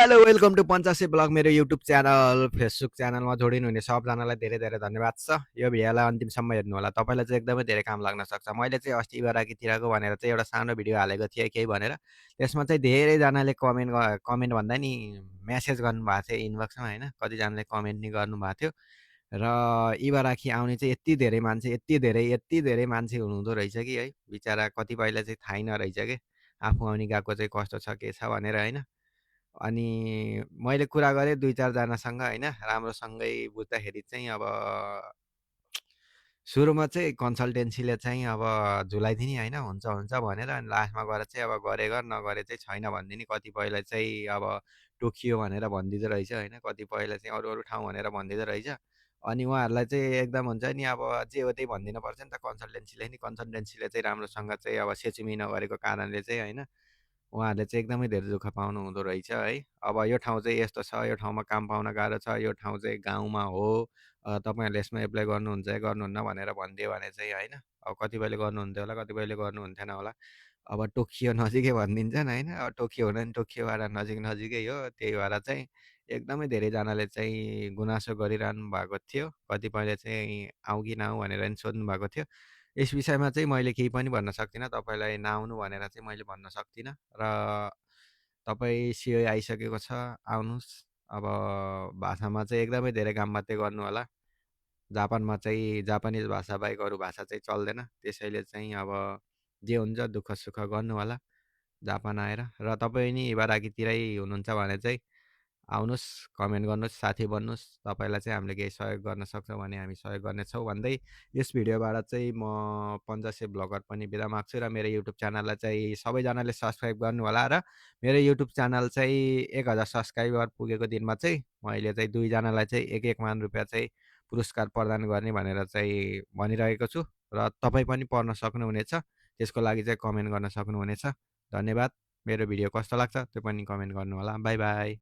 Hello welcome to Panchase blog मेरो YouTube channel Facebook च्यानलमा जोडिनुहुने सबजनालाई धेरै धेरै धन्यवाद छ। यो भिडियोलाई अन्तिमसम्म हेर्नु होला, तपाईँलाई चाहिँ एकदमै धेरै काम लाग्न सक्छ। मैले चाहिँ अस्ति इबाराकीतिरको भनेर चाहिँ एउटा सानो भिडियो हालेको थिएँ केही भनेर, त्यसमा चाहिँ धेरैजनाले कमेन्ट भन्दा नि म्यासेज गर्नुभएको थियो इनबक्समा होइन, कतिजनाले कमेन्ट नि गर्नुभएको थियो। र इबाराकी आउने चाहिँ यति धेरै मान्छे हुनुहुँदो रहेछ कि है, बिचरा कतिपयलाई चाहिँ थाहै नरहेछ कि आफू आउने गएको चाहिँ कस्तो छ के छ भनेर होइन। अनि मैले कुरा गरेँ 2-4 जनासँग होइन, राम्रोसँगै बुझ्दाखेरि चाहिँ अब सुरुमा चाहिँ कन्सल्टेन्सीले चाहिँ अब झुलाइदिने होइन, हुन्छ हुन्छ भनेर अनि लास्टमा गएर चाहिँ अब गरे गर नगरे चाहिँ छैन भनिदिने। कतिपयलाई चाहिँ अब टोकियो भनेर भनिदिँदो रहेछ होइन, कतिपयलाई चाहिँ अरू ठाउँ भनेर भनिदिँदो रहेछ। अनि उहाँहरूलाई चाहिँ एकदम हुन्छ नि अब जे हो त्यही भनिदिनुपर्छ नि त कन्सल्टेन्सीले नि। कन्सल्टेन्सीले चाहिँ राम्रोसँग चाहिँ अब सेचुमी नगरेको कारणले चाहिँ होइन, उहाँहरूले चाहिँ एकदमै धेरै दुःख पाउनु हुँदो रहेछ है। अब यो ठाउँ चाहिँ यस्तो छ, यो ठाउँमा काम पाउन गाह्रो छ, यो ठाउँ चाहिँ गाउँमा हो, तपाईँहरूले यसमा एप्लाई गर्नुहुन्छ कि गर्नुहुन्न भनेर भनिदियो भने चाहिँ होइन, अब कतिपयले गर्नुहुन्थ्यो होला, कतिपयले गर्नुहुन्थेन होला। अब टोकियो नजिकै भनिदिन्छन् होइन, अब टोकियो हुन नि टोकियोबाट नजिक नजिकै हो, त्यही भएर चाहिँ एकदमै धेरैजनाले चाहिँ गुनासो गरिरहनु भएको थियो। कतिपयले चाहिँ आऊँ कि नआऊँ भनेर नि सोध्नु भएको थियो। यस विषयमा चाहिँ मैले केही पनि भन्न सक्दिनँ, तपाईँलाई नआउनु भनेर चाहिँ मैले भन्न सक्दिनँ। र तपाईँ सिओ आइसकेको छ, आउनुहोस्। अब भाषामा चाहिँ एकदमै धेरै काम मात्रै गर्नु होला। जापानमा चाहिँ जापानिज भाषा बाहेक अरू भाषा चाहिँ चल्दैन, त्यसैले चाहिँ अब जे हुन्छ दुःख सुख गर्नु होला जापान आएर। र तपाईँ नि इबाराकीतिरै हुनुहुन्छ भने चाहिँ आउनुहोस्, कमेन्ट गर्नुहोस्, साथी बन्नुहोस्। तपाईँलाई चाहिँ हामीले केही सहयोग गर्न सक्छौँ भने हामी सहयोग गर्नेछौँ भन्दै यस भिडियोबाट चाहिँ म पञ्चासे ब्लगर पनि बिदा माग्छु। र मेरो युट्युब च्यानललाई चाहिँ सबैजनाले सब्सक्राइब गर्नु होला। र मेरो युट्युब च्यानल चाहिँ 1000 सब्सक्राइबर पुगेको दिनमा चाहिँ मैले चाहिँ 2 जनालाई चाहिँ 1-1 मान रुपियाँ चाहिँ पुरस्कार प्रदान गर्ने भनेर चाहिँ भनिरहेको छु। र तपाईँ पनि पढ्न सक्नुहुनेछ, त्यसको लागि चाहिँ कमेन्ट गर्न सक्नुहुनेछ। धन्यवाद। मेरो भिडियो कस्तो लाग्छ त्यो पनि कमेन्ट गर्नु होला। By by.